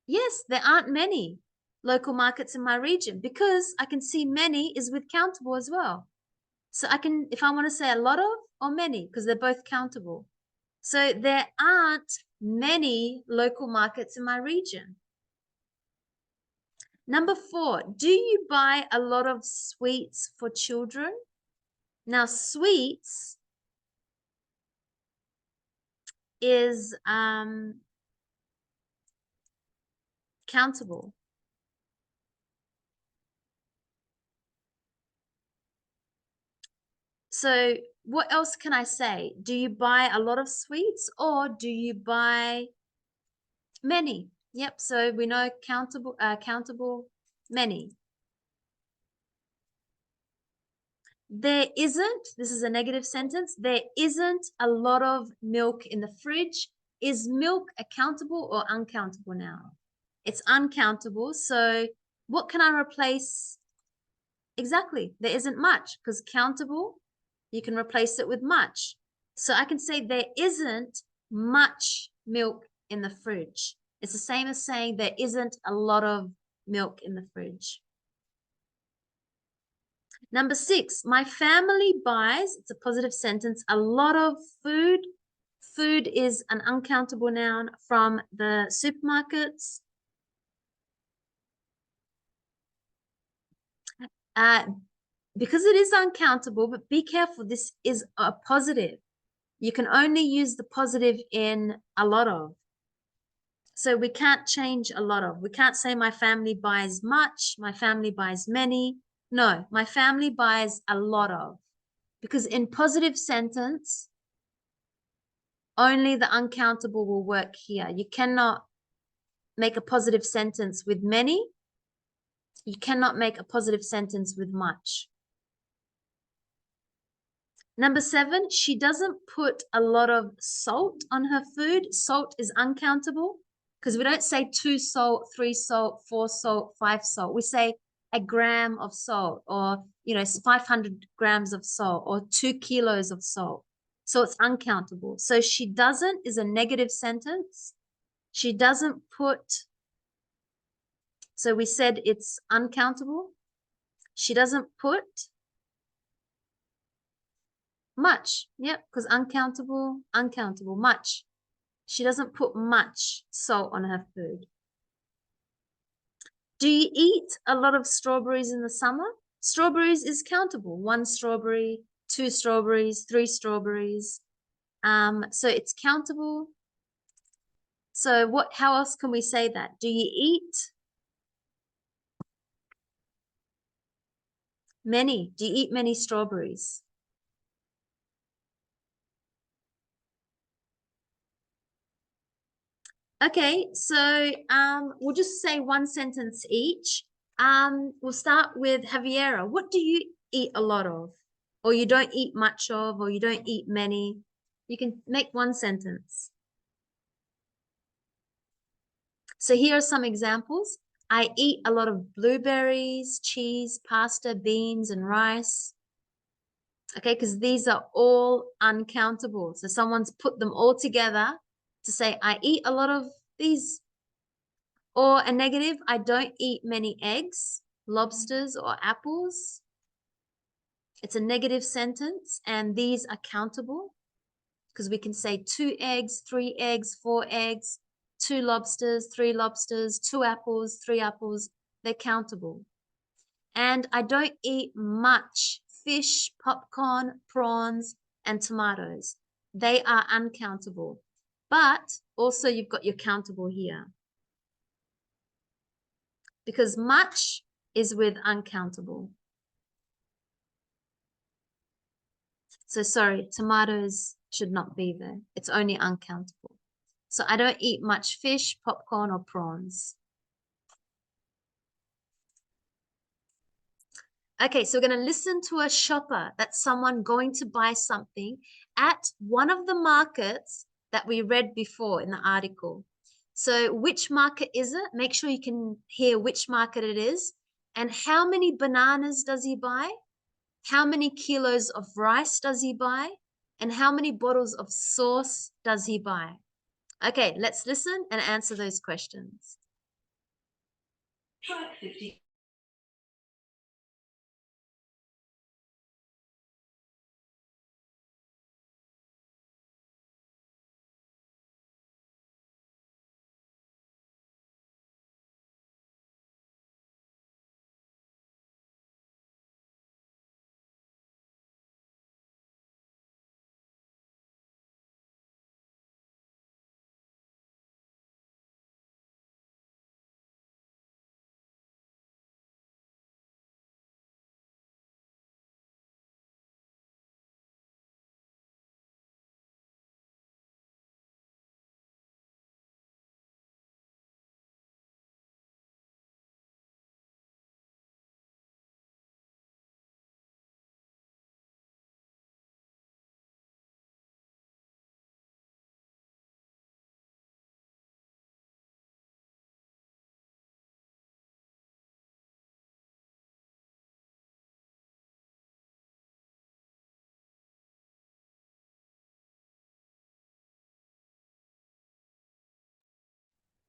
Yes, there aren't many local markets in my region, because I can see many is with countable as well. So I can, if I want to say a lot of or many, because they're both countable. So there aren't many local markets in my region. Number 4, do you buy a lot of sweets for children? Now, sweets is countable. So what else can I say? Do you buy a lot of sweets, or do you buy many? Yep, so we know countable, many. There isn't, this is a negative sentence, there isn't a lot of milk in the fridge. Is milk a countable or uncountable now? It's uncountable. So what can I replace? Exactly, there isn't much, because countable, you can replace it with much. So I can say there isn't much milk in the fridge. It's the same as saying there isn't a lot of milk in the fridge. Number 6, my family buys, it's a positive sentence, a lot of food. Food is an uncountable noun from the supermarkets. Because it is uncountable, but be careful, this is a positive. You can only use the positive in a lot of. So we can't change a lot of. We can't say my family buys much, my family buys many. No, my family buys a lot of. Because in positive sentence, only the uncountable will work here. You cannot make a positive sentence with many. You cannot make a positive sentence with much. Number 7, she doesn't put a lot of salt on her food. Salt is uncountable because we don't say 2 salt, 3 salt, 4 salt, 5 salt. We say a gram of salt, or 500 grams of salt, or 2 kilos of salt. So it's uncountable. So she doesn't is a negative sentence. She doesn't put, so we said it's uncountable. She doesn't put much. Yep, because uncountable, much. She doesn't put much salt on her food. Do you eat a lot of strawberries in the summer? Strawberries is countable. 1 strawberry, 2 strawberries, 3 strawberries. So it's countable. So how else can we say that? Do you eat many? Do you eat many strawberries? Okay, so we'll just say 1 sentence each. We'll start with Javiera. What do you eat a lot of? Or you don't eat much of, or you don't eat many? You can make 1 sentence. So here are some examples. I eat a lot of blueberries, cheese, pasta, beans, and rice. Okay, because these are all uncountable. So someone's put them all together to say, I eat a lot of these. Or a negative, I don't eat many eggs, lobsters, or apples. It's a negative sentence, and these are countable because we can say 2 eggs, 3 eggs, 4 eggs, 2 lobsters, 3 lobsters, 2 apples, 3 apples. They're countable. And I don't eat much fish, popcorn, prawns, and tomatoes. They are uncountable. But also you've got your countable here, because much is with uncountable. So sorry, tomatoes should not be there. It's only uncountable. So I don't eat much fish, popcorn, or prawns. Okay, so we're going to listen to a shopper. That's someone going to buy something at one of the markets that we read before in the article. So which market is it? Make sure you can hear which market it is. And how many bananas does he buy? How many kilos of rice does he buy? And how many bottles of sauce does he buy? Okay, let's listen and answer those questions. Track 50.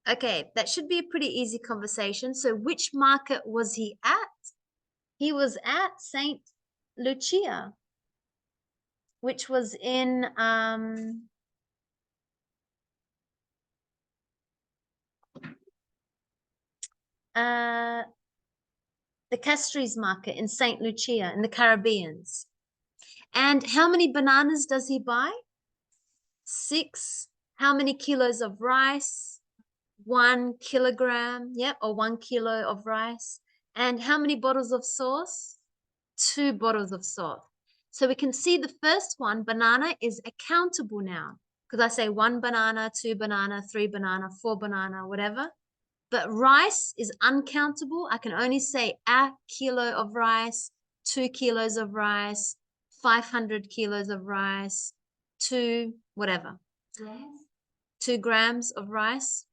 Okay, that should be a pretty easy conversation. So which market was he at? He was at St. Lucia, which was in the Castries market in St. Lucia in the Caribbeans. And how many bananas does he buy? 6. How many kilos of rice? 1 kilogram, yeah, or 1 kilo of rice. And how many bottles of sauce? 2 bottles of sauce. So we can see the first one, banana, is a countable noun because I say 1 banana, 2 banana, 3 banana, 4 banana, whatever. But rice is uncountable. I can only say a kilo of rice, 2 kilos of rice, 500 kilos of rice, 2 whatever. 2 grams of rice.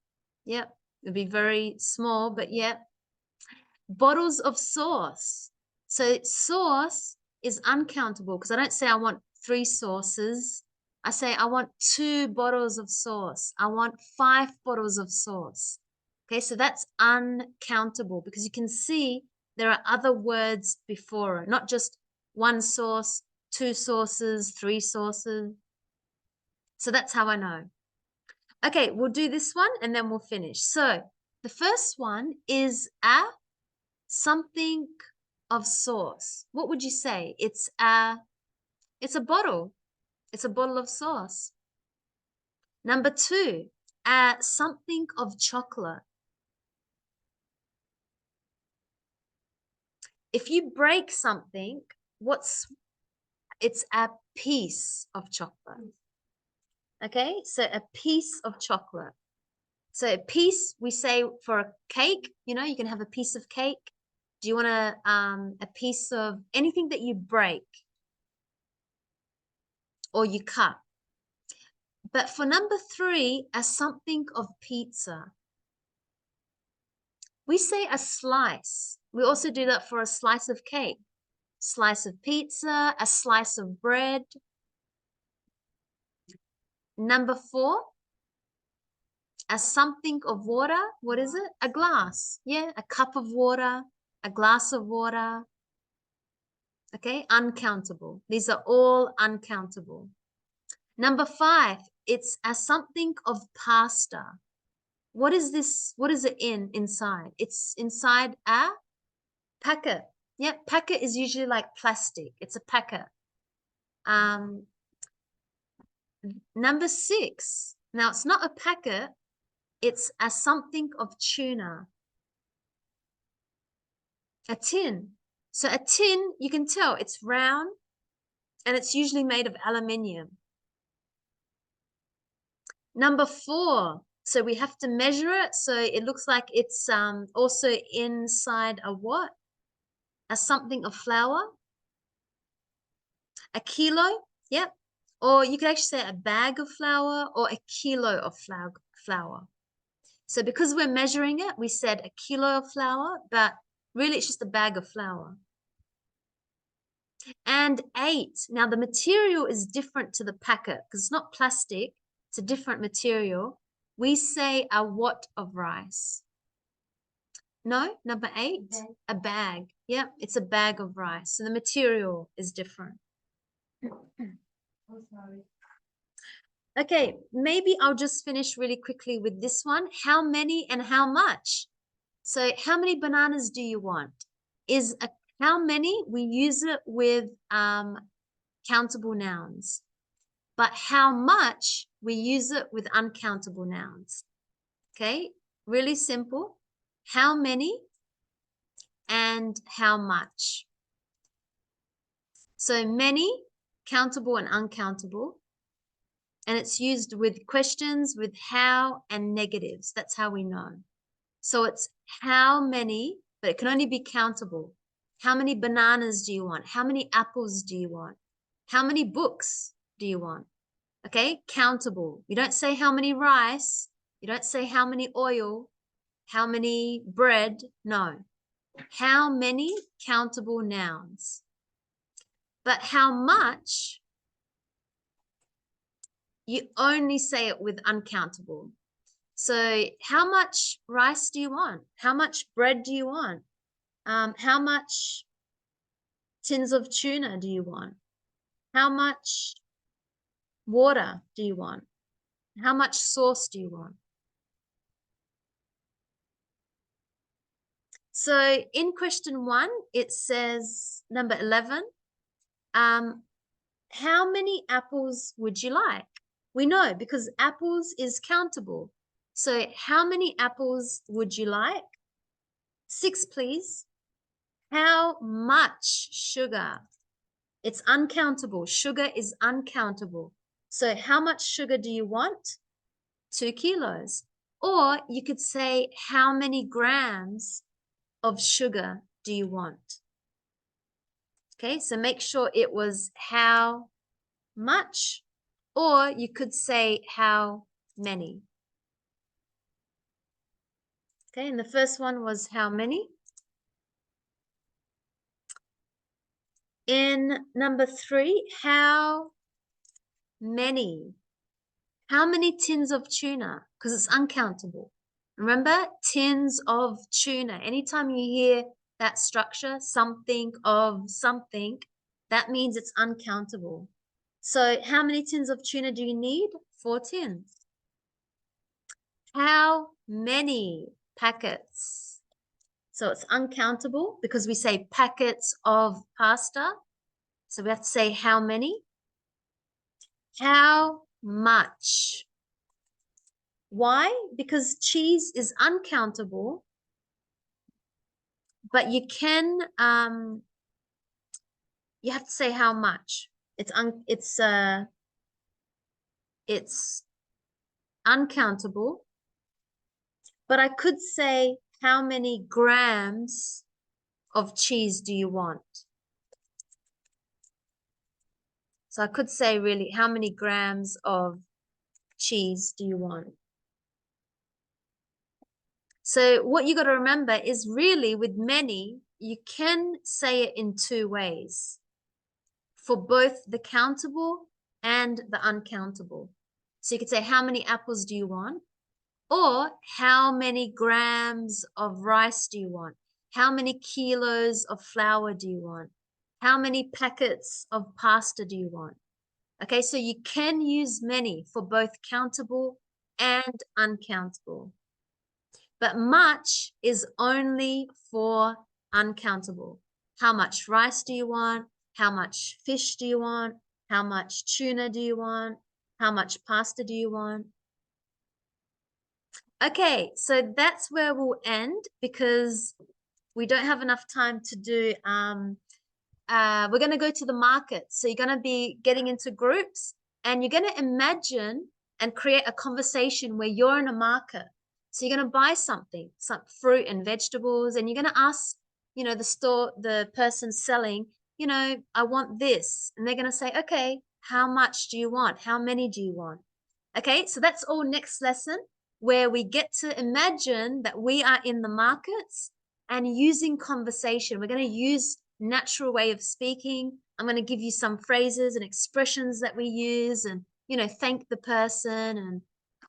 Yep, it'd be very small, but yep. Bottles of sauce. So sauce is uncountable because I don't say I want 3 sauces. I say I want 2 bottles of sauce. I want 5 bottles of sauce. Okay, so that's uncountable because you can see there are other words before it, not just 1 sauce, 2 sauces, 3 sauces. So that's how I know. Okay, we'll do this one and then we'll finish. So the first one is a something of sauce. What would you say? It's a bottle. It's a bottle of sauce. Number 2, something of chocolate. If you break something, it's a piece of chocolate. Okay, so a piece of chocolate. So a piece, we say for a cake, you know, you can have a piece of cake. Do you want a piece of anything that you break or you cut? But for number 3, something of pizza. We say a slice. We also do that for a slice of cake, slice of pizza, a slice of bread. Number 4, something of water. What is it? A glass. Yeah, a cup of water, a glass of water. Okay, uncountable. These are all uncountable. Number 5, it's something of pasta. What is this? What is it inside? It's inside a packet. Yeah, packet is usually like plastic. It's a packet. Number 6. Now it's not a packet. It's something of tuna. A tin. So a tin, you can tell it's round and it's usually made of aluminium. Number 4. So we have to measure it. So it looks like it's also inside a what? A something of flour. A kilo. Yep. Or you could actually say a bag of flour or a kilo of flour. So because we're measuring it, we said a kilo of flour, but really it's just a bag of flour. And 8. Now the material is different to the packet because it's not plastic. It's a different material. We say a what of rice? No, number 8, a bag. Yeah, it's a bag of rice. So the material is different. Okay, maybe I'll just finish really quickly with this one. How many and how much? So how many bananas do you want? How many? We use it with countable nouns. But how much? We use it with uncountable nouns. Okay, really simple. How many and how much? So many, countable and uncountable. And it's used with questions with how and negatives. That's how we know. So it's how many, but it can only be countable. How many bananas do you want? How many apples do you want? How many books do you want? Okay, countable. You don't say how many rice. You don't say how many oil, how many bread. No. How many countable nouns. But how much, you only say it with uncountable. So how much rice do you want? How much bread do you want? How much tins of tuna do you want? How much water do you want? How much sauce do you want? So in question 1, it says number 11, how many apples would you like? We know because apples is countable. So how many apples would you like? 6, please. How much sugar? It's uncountable. Sugar is uncountable. So how much sugar do you want? 2 kilos. Or you could say, how many grams of sugar do you want? Okay, so make sure it was how much, or you could say how many. Okay, and the first one was how many. In number 3, how many? How many tins of tuna? Because it's uncountable. Remember, tins of tuna. Anytime you hear that structure, something of something, that means it's uncountable. So how many tins of tuna do you need? 4 tins. How many packets? So it's uncountable because we say packets of pasta. So we have to say how many. How much? Why? Because cheese is uncountable, but you can you have to say how much. It's uncountable, but I could say how many grams of cheese do you want? So I could say really how many grams of cheese do you want? So what you got to remember is really with many, you can say it in 2 ways for both the countable and the uncountable. So you could say, how many apples do you want? Or how many grams of rice do you want? How many kilos of flour do you want? How many packets of pasta do you want? Okay, so you can use many for both countable and uncountable. But much is only for uncountable. How much rice do you want? How much fish do you want? How much tuna do you want? How much pasta do you want? Okay, so that's where we'll end because we don't have enough time to do, we're going to go to the market. So you're going to be getting into groups and you're going to imagine and create a conversation where you're in a market. So you're going to buy something, some fruit and vegetables, and you're going to ask, you know, the person selling, you know, I want this. And they're going to say, okay, how much do you want? How many do you want? Okay, so that's all next lesson, where we get to imagine that we are in the markets and using conversation. We're going to use natural way of speaking. I'm going to give you some phrases and expressions that we use and, you know, thank the person and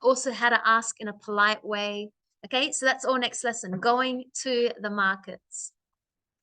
also how to ask in a polite way. Okay, so that's all next lesson, going to the markets.